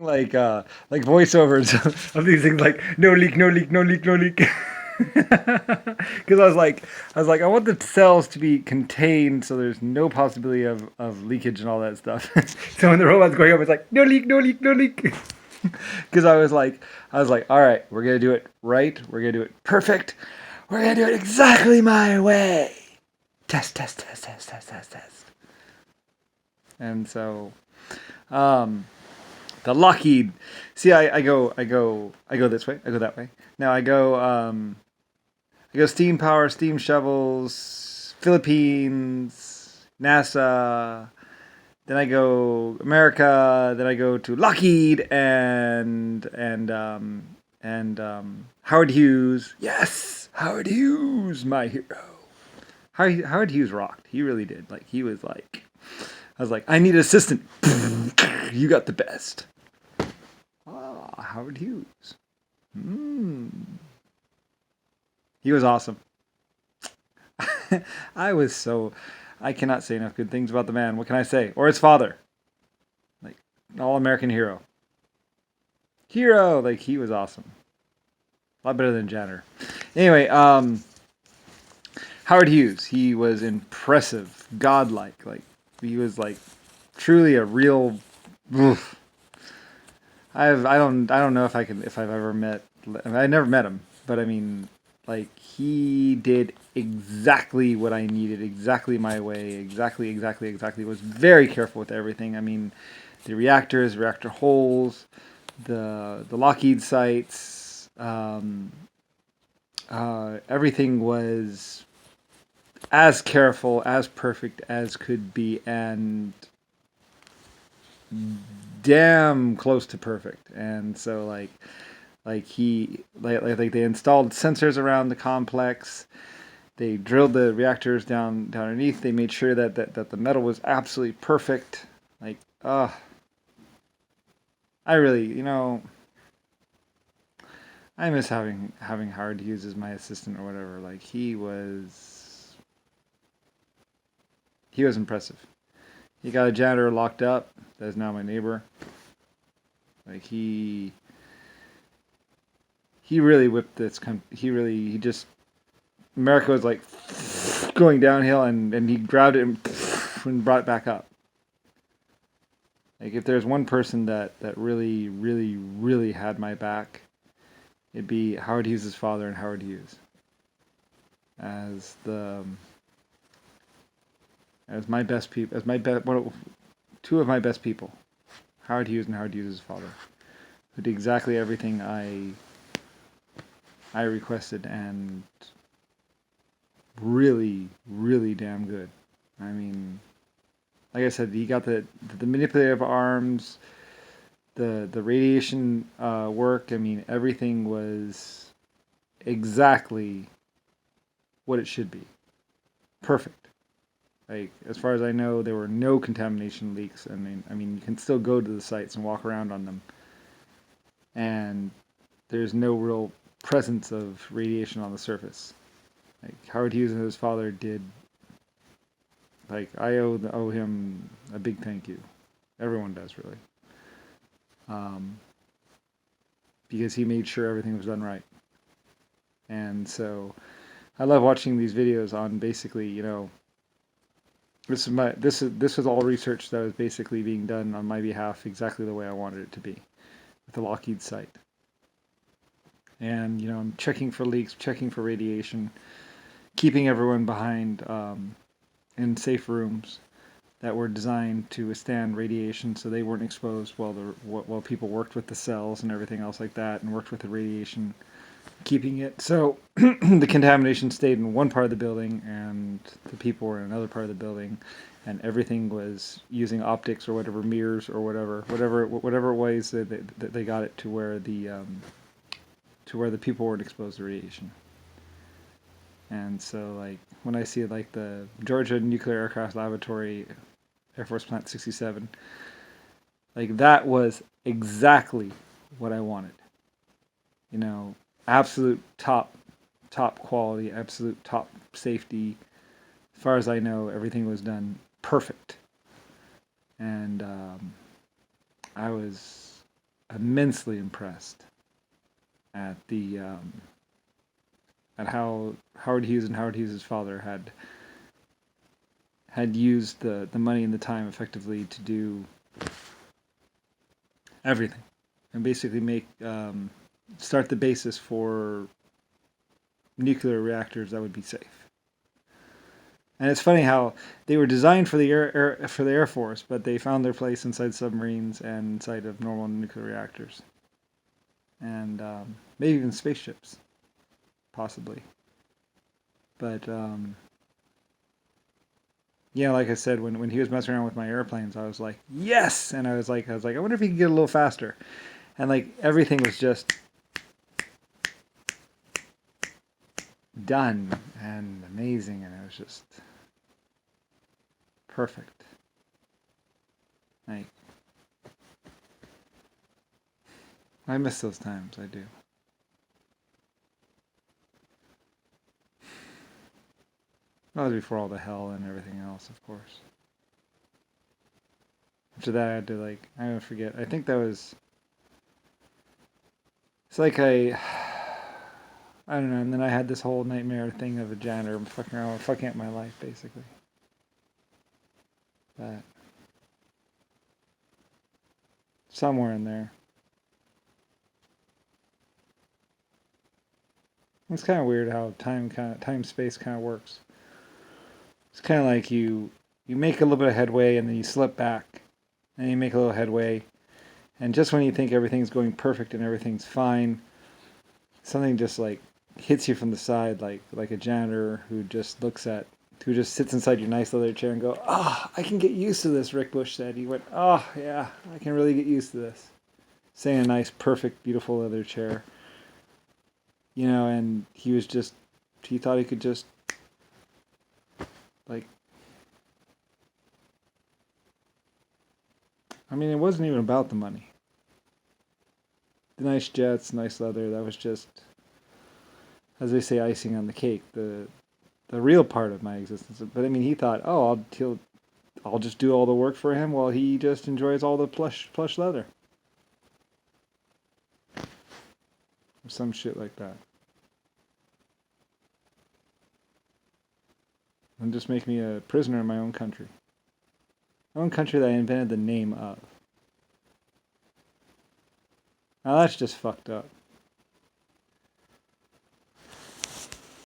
like voiceovers of these things like no leak, no leak, no leak, no leak. Because I was like, I want the cells to be contained so there's no possibility of leakage and all that stuff. So when the robot's going up, it's like no leak, no leak, no leak. Because I was like, all right, we're gonna do it right. We're gonna do it perfect. We're gonna do it exactly my way. Test, test, test, test, test, test, test. And so, um, the Lockheed. See, I go this way. I go that way. Now I go steam power, steam shovels, Philippines, NASA. Then I go America. Then I go to Lockheed and Howard Hughes. Yes, Howard Hughes, my hero. Howard Hughes rocked. He really did. Like he was like, I was like, I need an assistant. You got the best. Ah, Howard Hughes. Mm. He was awesome. I was so. I cannot say enough good things about the man. What can I say? Or his father. Like, an all American hero. Hero! Like, he was awesome. A lot better than Janner. Anyway, Howard Hughes. He was impressive. Godlike. Like, he was, like, truly a real. Oof. I don't know if I've ever met. I never met him, but I mean, like he did exactly what I needed, exactly my way, exactly. Was very careful with everything. I mean, the reactors, reactor holes, the Lockheed sites, everything was as careful, as perfect as could be, and damn close to perfect. And so like they installed sensors around the complex. They drilled the reactors down underneath. They made sure that the metal was absolutely perfect. Like, I really, I miss having Howard Hughes as my assistant or whatever. Like he was impressive. He got a janitor locked up. That is now my neighbor. Like he really whipped this. He just America was like going downhill, and he grabbed it and brought it back up. Like if there's one person that really, really, really had my back, it'd be Howard Hughes' father and Howard Hughes as the as my best people, as my best, two of my best people, Howard Hughes and Howard Hughes' father, who did exactly everything I requested, and really, really damn good. I mean, like I said, he got the manipulative arms, the radiation work. I mean, everything was exactly what it should be. Perfect. Like as far as I know, there were no contamination leaks. I mean, you can still go to the sites and walk around on them, and there's no real presence of radiation on the surface. Like Howard Hughes and his father did. Like I owe him a big thank you. Everyone does really, um, because he made sure everything was done right. And so I love watching these videos on basically, this was all research that was basically being done on my behalf exactly the way I wanted it to be with the Lockheed site. And I'm checking for leaks, checking for radiation, keeping everyone behind in safe rooms that were designed to withstand radiation, so they weren't exposed while people worked with the cells and everything else like that, and worked with the radiation, keeping it so the contamination stayed in one part of the building and the people were in another part of the building, and everything was using optics or whatever, mirrors or whatever ways that they got it to where the people weren't exposed to radiation. And so like when I see like the Georgia Nuclear Aircraft Laboratory, Air Force Plant 67, like that was exactly what I wanted. You know, absolute top quality, absolute top safety. As far as I know, everything was done perfect, and I was. immensely impressed at the at how Howard Hughes and Howard Hughes' father had used the money and the time effectively to do everything and basically make start the basis for nuclear reactors that would be safe. And it's funny how they were designed for the Air Force, but they found their place inside submarines and inside of normal nuclear reactors, and maybe even spaceships, possibly. But yeah, like I said, when he was messing around with my airplanes, I was like, yes, and I was like, I wonder if he can get a little faster, and like everything was just done and amazing, and it was just perfect. Like, I miss those times. I do. That was before all the hell and everything else, of course. After that, I had to like, I don't forget. I think that was. It's like I don't know. And then I had this whole nightmare thing of a janitor fucking around, fucking up my life, basically. But somewhere in there, it's kind of weird how time space kind of works. It's kind of like you make a little bit of headway and then you slip back, and you make a little headway, and just when you think everything's going perfect and everything's fine, something just like hits you from the side, like a janitor who just sits inside your nice leather chair and go, "Ah, oh, I can get used to this." Rick Bush said. He went, "Oh yeah, I can really get used to this." Sitting in a nice, perfect, beautiful leather chair, and he thought he could just like. I mean, it wasn't even about the money. The nice jets, nice leather, that was just, as they say, icing on the cake. The real part of my existence. But I mean, he thought, oh, I'll just do all the work for him while he just enjoys all the plush leather. Or some shit like that. And just make me a prisoner in my own country. My own country that I invented the name of. Now that's just fucked up.